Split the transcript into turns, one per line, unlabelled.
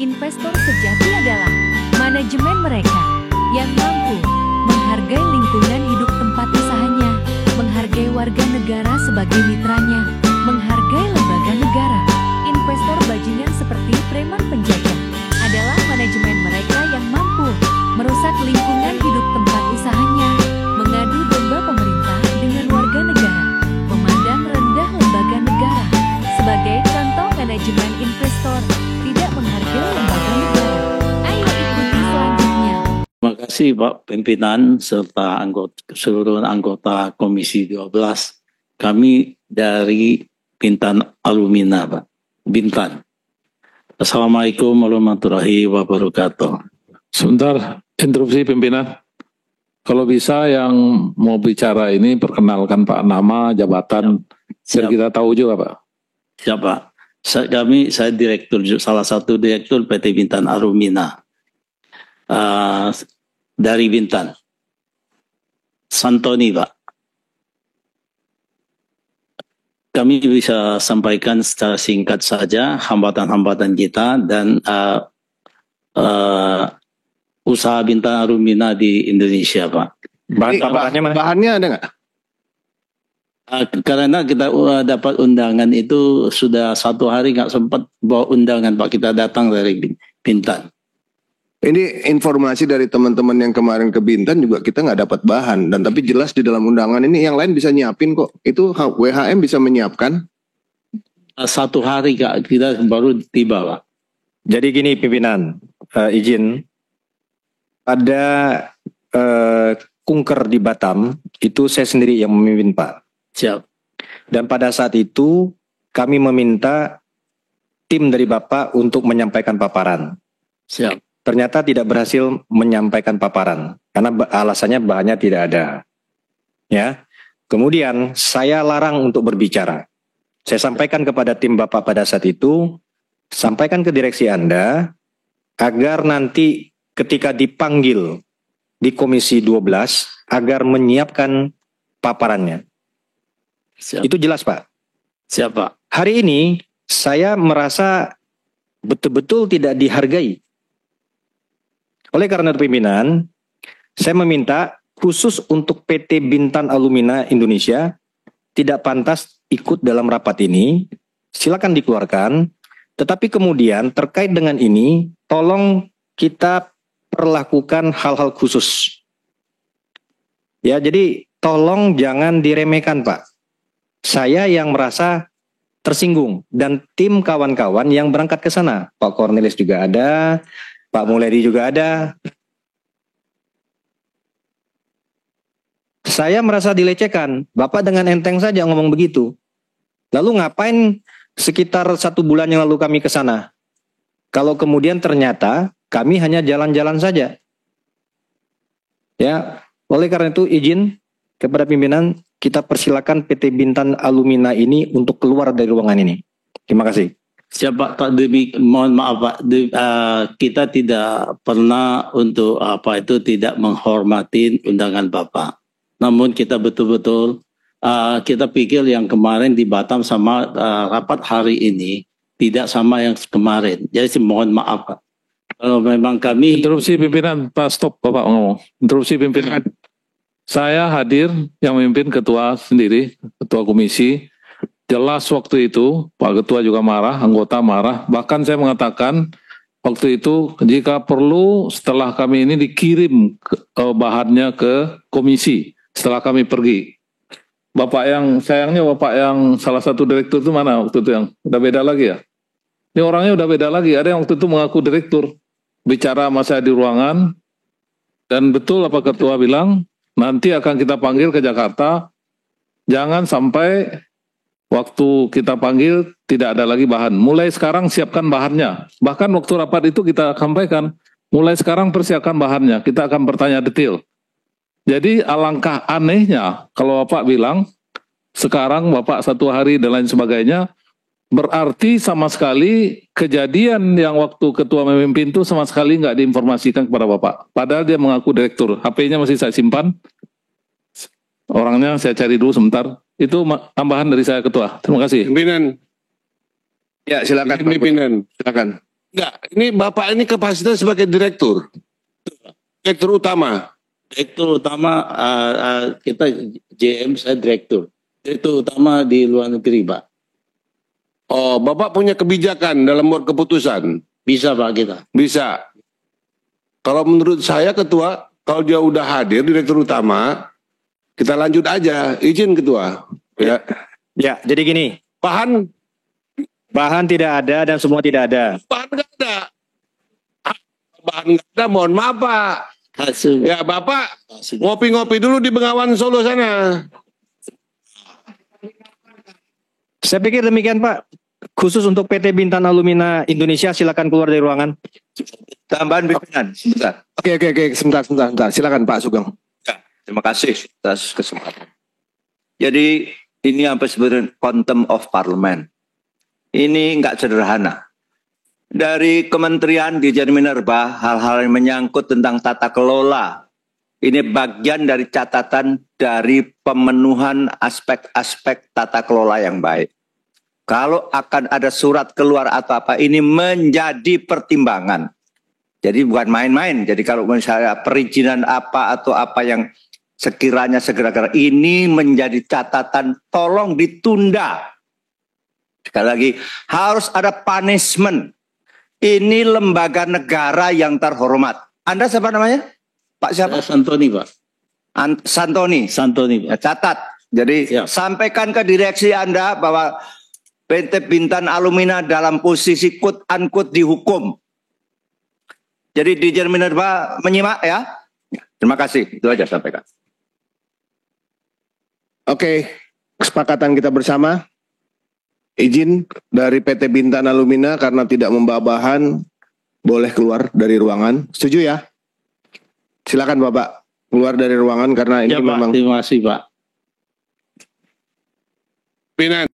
Investor sejati adalah manajemen mereka yang mampu menghargai lingkungan hidup tempat usahanya, menghargai warga negara sebagai mitranya, menghargai lembaga negara. Investor bajingan seperti preman penjajah adalah manajemen mereka yang mampu merusak lingkungan hidup tempat usahanya, mengadu domba pemerintah dengan warga negara, memandang rendah lembaga negara. Sebagai contoh manajemen investor tidak menghargai lembaga negara. Ayo ikuti selanjutnya.
Terima kasih Pak Pimpinan serta seluruh anggota Komisi 12. Kami dari Bintan Alumina, Pak. Bintan. Assalamualaikum warahmatullahi wabarakatuh.
Sebentar, interupsi pimpinan. Kalau bisa yang mau bicara ini perkenalkan Pak, nama, jabatan, biar kita tahu juga Pak.
Siapa? Saya direktur, salah satu direktur PT Bintan Alumina dari Bintan. Santoni Pak. Kami bisa sampaikan secara singkat saja hambatan-hambatan kita dan usaha Bintan Alumina di Indonesia, Pak.
Bahannya ada nggak?
Karena kita dapat undangan itu sudah 1 hari nggak sempat bawa undangan, Pak. Kita datang dari Bintan.
Ini informasi dari teman-teman yang kemarin ke Bintan juga kita nggak dapat bahan, dan tapi jelas di dalam undangan ini yang lain bisa nyiapin kok. Itu WHM bisa menyiapkan.
1 hari Kak, kita baru tiba, Pak.
Jadi gini pimpinan, izin ada kunker di Batam itu saya sendiri yang memimpin Pak.
Siap.
Dan pada saat itu kami meminta tim dari Bapak untuk menyampaikan paparan.
Siap.
Ternyata tidak berhasil menyampaikan paparan karena alasannya bahannya tidak ada. Ya. Kemudian saya larang untuk berbicara. Saya sampaikan kepada tim Bapak pada saat itu, sampaikan ke direksi Anda agar nanti ketika dipanggil di Komisi 12 agar menyiapkan paparannya.
Siap.
Itu jelas Pak.
Siap Pak.
Hari ini saya merasa betul-betul tidak dihargai. Oleh karena itu pimpinan, saya meminta khusus untuk PT Bintan Alumina Indonesia tidak pantas ikut dalam rapat ini, silakan dikeluarkan. Tetapi kemudian terkait dengan ini, tolong kita perlakukan hal-hal khusus. Ya, jadi tolong jangan diremehkan Pak. Saya yang merasa tersinggung dan tim kawan-kawan yang berangkat ke sana. Pak Cornelis juga ada, Pak Mulyadi juga ada. Saya merasa dilecehkan. Bapak dengan enteng saja ngomong begitu. Lalu ngapain sekitar 1 bulan yang lalu kami ke sana? Kalau kemudian ternyata kami hanya jalan-jalan saja. Ya, oleh karena itu izin kepada pimpinan kita persilakan PT Bintan Alumina ini untuk keluar dari ruangan ini. Terima kasih.
Siapa Pak, mohon maaf Pak, kita tidak pernah untuk tidak menghormati undangan Bapak. Namun kita betul-betul kita pikir yang kemarin di Batam sama rapat hari ini tidak sama yang kemarin. Jadi mohon maaf Pak. Kalau memang kami
Interupsi pimpinan, Pak, stop Bapak ngomong. Interupsi pimpinan. Saya hadir yang memimpin ketua sendiri, ketua komisi. Jelas waktu itu Pak Ketua juga marah, anggota marah. Bahkan saya mengatakan waktu itu jika perlu setelah kami ini dikirim bahannya ke komisi setelah kami pergi. Bapak yang sayangnya Bapak yang salah satu direktur itu mana waktu itu yang udah beda lagi ya? Ini orangnya udah beda lagi. Ada yang waktu itu mengaku direktur bicara sama saya di ruangan dan betul apa Ketua bilang nanti akan kita panggil ke Jakarta. Jangan sampai waktu kita panggil tidak ada lagi bahan. Mulai sekarang siapkan bahannya. Bahkan waktu rapat itu kita sampaikan, mulai sekarang persiapkan bahannya. Kita akan bertanya detail. Jadi alangkah anehnya kalau Bapak bilang sekarang Bapak 1 hari dan lain sebagainya, berarti sama sekali kejadian yang waktu Ketua memimpin itu sama sekali nggak diinformasikan kepada Bapak. Padahal dia mengaku direktur. HP-nya masih saya simpan. Orangnya saya cari dulu sebentar. Itu tambahan dari saya Ketua. Terima kasih.
Pimpinan. Ya silakan. Pimpinan. Silakan.
Enggak, ini Bapak ini kapasitas sebagai direktur. Direktur utama.
Direktur utama kita JM, saya direktur. Direktur utama di luar negeri, Pak.
Oh, Bapak punya kebijakan dalam membuat keputusan?
Bisa, Pak, kita.
Bisa. Kalau menurut saya Ketua, kalau dia udah hadir direktur utama, kita lanjut aja. Izin Ketua. Ya.
Ya, jadi gini,
Bahan
tidak ada dan semua tidak ada.
nggak ada. Bahan nggak ada, mohon maaf Pak.
Hasil.
Ya Bapak ngopi-ngopi dulu di Bengawan Solo sana.
Saya pikir demikian Pak. Khusus untuk PT Bintan Alumina Indonesia, silakan keluar dari ruangan.
Tambahan pimpinan, sebentar.
Oke, sebentar. Silakan Pak Sugeng.
Ya, terima kasih atas kesempatan. Jadi ini apa sebenarnya contempt of parliament. Ini nggak sederhana. Dari Kementerian Dirjen Minerba, hal-hal yang menyangkut tentang tata kelola. Ini bagian dari catatan dari pemenuhan aspek-aspek tata kelola yang baik. Kalau akan ada surat keluar atau apa, ini menjadi pertimbangan. Jadi bukan main-main. Jadi kalau misalnya perizinan apa atau apa yang sekiranya segera-gera, ini menjadi catatan, tolong ditunda. Sekali lagi, harus ada punishment. Ini lembaga negara yang terhormat. Anda siapa namanya? Pak siapa?
Santoni, Pak.
Santoni.
Santoni, Pak.
Ya, catat. Jadi
Ya.
sampaikan ke direksi Anda bahwa PT Bintan Alumina dalam posisi quote unquote dihukum. Jadi Dirjen Minerba menyimak ya. Terima kasih. Itu aja sampaikan.
Oke, kesepakatan kita bersama. Izin dari PT Bintan Alumina karena tidak membawa bahan boleh keluar dari ruangan. Setuju ya? Silakan Bapak keluar dari ruangan karena ini
Ya, Pak.
memang
Terima kasih, Pak.
Pimpinan.